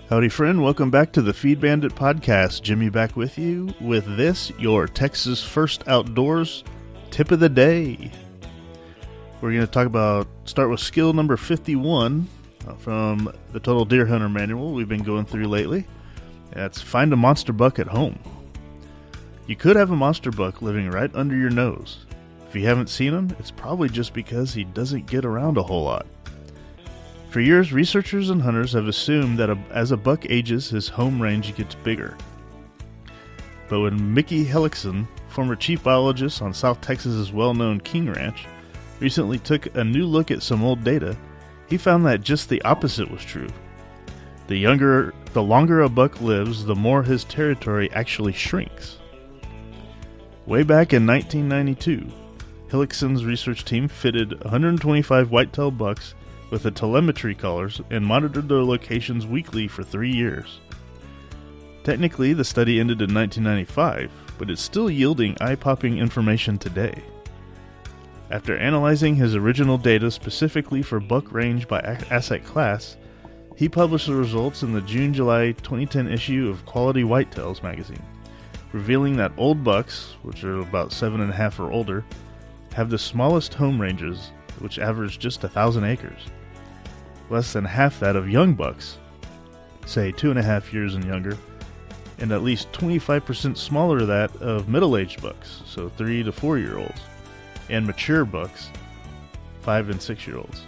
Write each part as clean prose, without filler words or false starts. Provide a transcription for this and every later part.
Howdy friend, welcome back to the Feed Bandit podcast. Jimmy back with you with this, your Texas First Outdoors tip of the day. We're going to start with skill number 51 from the Total Deer Hunter Manual we've been going through lately. That's find a monster buck at home. You could have a monster buck living right under your nose. If you haven't seen him, it's probably just because he doesn't get around a whole lot. For years, researchers and hunters have assumed that as a buck ages, his home range gets bigger. But when Mickey Hellickson, former chief biologist on South Texas's well-known King Ranch, recently took a new look at some old data, he found that just the opposite was true. The longer a buck lives, the more his territory actually shrinks. Way back in 1992, Hellickson's research team fitted 125 whitetail bucks with the telemetry collars and monitored their locations weekly for 3 years. Technically, the study ended in 1995, but it's still yielding eye-popping information today. After analyzing his original data specifically for buck range by asset class, he published the results in the June-July 2010 issue of Quality Whitetails magazine, revealing that old bucks, which are about 7.5 or older, have the smallest home ranges, which average just 1,000 acres. Less than half that of young bucks, say 2.5 years and younger, and at least 25% smaller that of middle-aged bucks, so 3 to 4 year olds, and mature bucks, 5 and 6 year olds.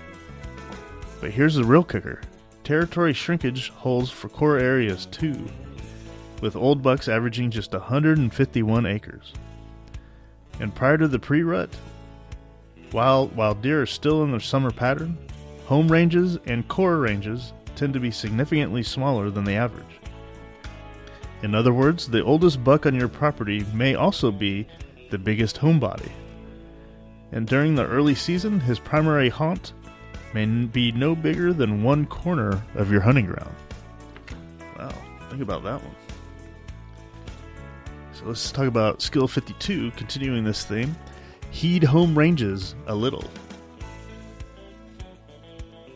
But here's the real kicker. Territory shrinkage holds for core areas too, with old bucks averaging just 151 acres. And prior to the pre-rut, while deer are still in their summer pattern, home ranges and core ranges tend to be significantly smaller than the average. In other words, the oldest buck on your property may also be the biggest home body. And during the early season, his primary haunt may be no bigger than one corner of your hunting ground. Wow, think about that one. So let's talk about skill 52, continuing this theme. Heed home ranges a little.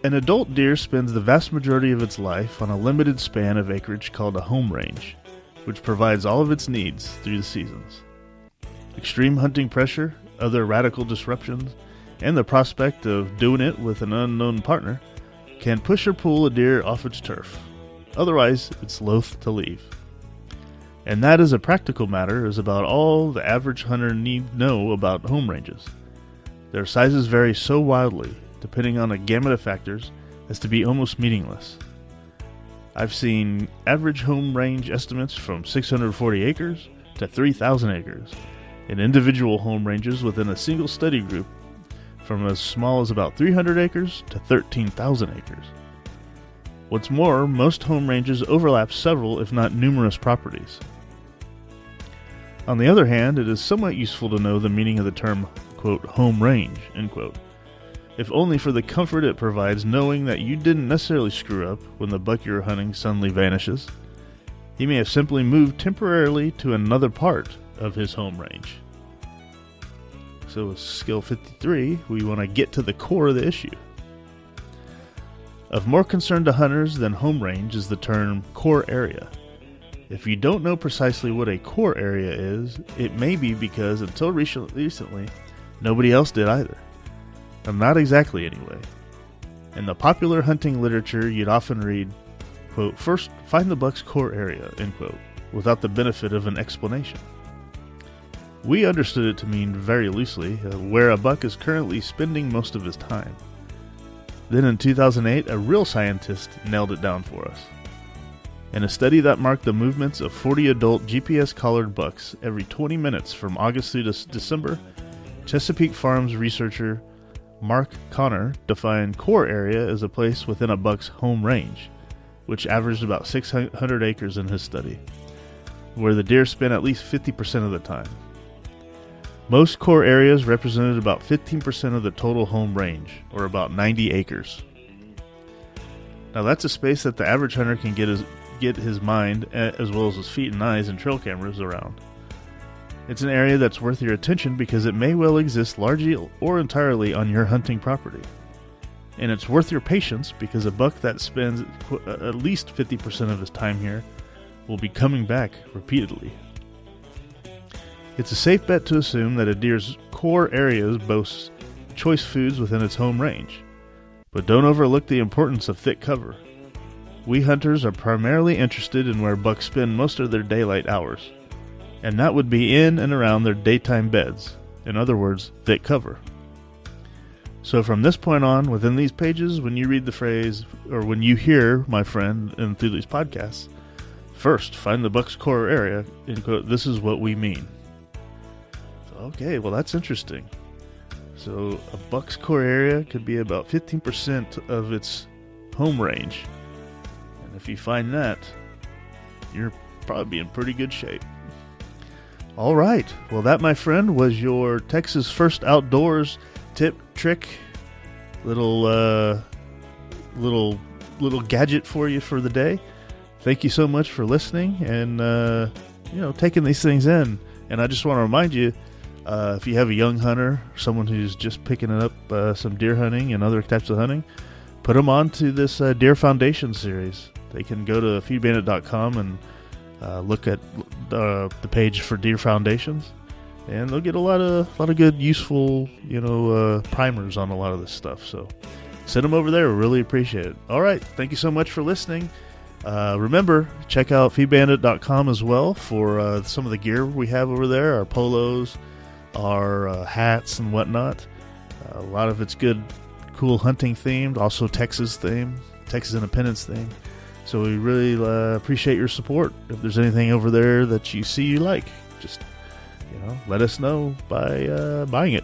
An adult deer spends the vast majority of its life on a limited span of acreage called a home range, which provides all of its needs through the seasons. Extreme hunting pressure, other radical disruptions, and the prospect of doing it with an unknown partner can push or pull a deer off its turf. Otherwise, it's loath to leave. And that, as a practical matter, is about all the average hunter need know about home ranges. Their sizes vary so wildly, depending on a gamut of factors, as to be almost meaningless. I've seen average home range estimates from 640 acres to 3,000 acres, and individual home ranges within a single study group from as small as about 300 acres to 13,000 acres. What's more, most home ranges overlap several, if not numerous, properties. On the other hand, it is somewhat useful to know the meaning of the term, quote, home range, end quote, if only for the comfort it provides knowing that you didn't necessarily screw up when the buck you're hunting suddenly vanishes. He may have simply moved temporarily to another part of his home range. So with skill 53, we want to get to the core of the issue. Of more concern to hunters than home range is the term core area. If you don't know precisely what a core area is, it may be because until recently, nobody else did either. And not exactly anyway. In the popular hunting literature, you'd often read, quote, first find the buck's core area, end quote, without the benefit of an explanation. We understood it to mean very loosely, where a buck is currently spending most of his time. Then in 2008, a real scientist nailed it down for us. In a study that marked the movements of 40 adult GPS-collared bucks every 20 minutes from August through December, Chesapeake Farms researcher Mark Connor defined core area as a place within a buck's home range, which averaged about 600 acres in his study, where the deer spent at least 50% of the time. Most core areas represented about 15% of the total home range, or about 90 acres. Now that's a space that the average hunter can get his mind, as well as his feet and eyes and trail cameras around. It's an area that's worth your attention because it may well exist largely or entirely on your hunting property. And it's worth your patience because a buck that spends at least 50% of his time here will be coming back repeatedly. It's a safe bet to assume that a deer's core areas boasts choice foods within its home range. But don't overlook the importance of thick cover. We hunters are primarily interested in where bucks spend most of their daylight hours, and that would be in and around their daytime beds. In other words, thick cover. So from this point on, within these pages, when you read the phrase, or when you hear my friend and through these podcasts, first, find the buck's core area, and quote, this is what we mean. Okay, well that's interesting. So a buck's core area could be about 15% of its home range. And if you find that, you're probably in pretty good shape. All right, well that, my friend, was your Texas First Outdoors tip, trick, little gadget for you for the day. Thank you so much for listening and taking these things in. And I just want to remind you, if you have a young hunter, someone who's just picking up some deer hunting and other types of hunting, put them on to this Deer Foundation series. They can go to feedbandit.com and look at the page for Deer Foundations, and they'll get a lot of good, useful, primers on a lot of this stuff. So send them over there. We really appreciate it. All right. Thank you so much for listening. Remember, check out feedbandit.com as well for some of the gear we have over there, our polos, our hats and whatnot. A lot of it's good, cool hunting themed, also Texas themed, Texas Independence themed. So we really appreciate your support. If there's anything over there that you see you like, just let us know by buying it.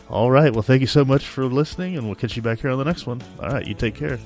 All right. Well, thank you so much for listening, and we'll catch you back here on the next one. All right. You take care.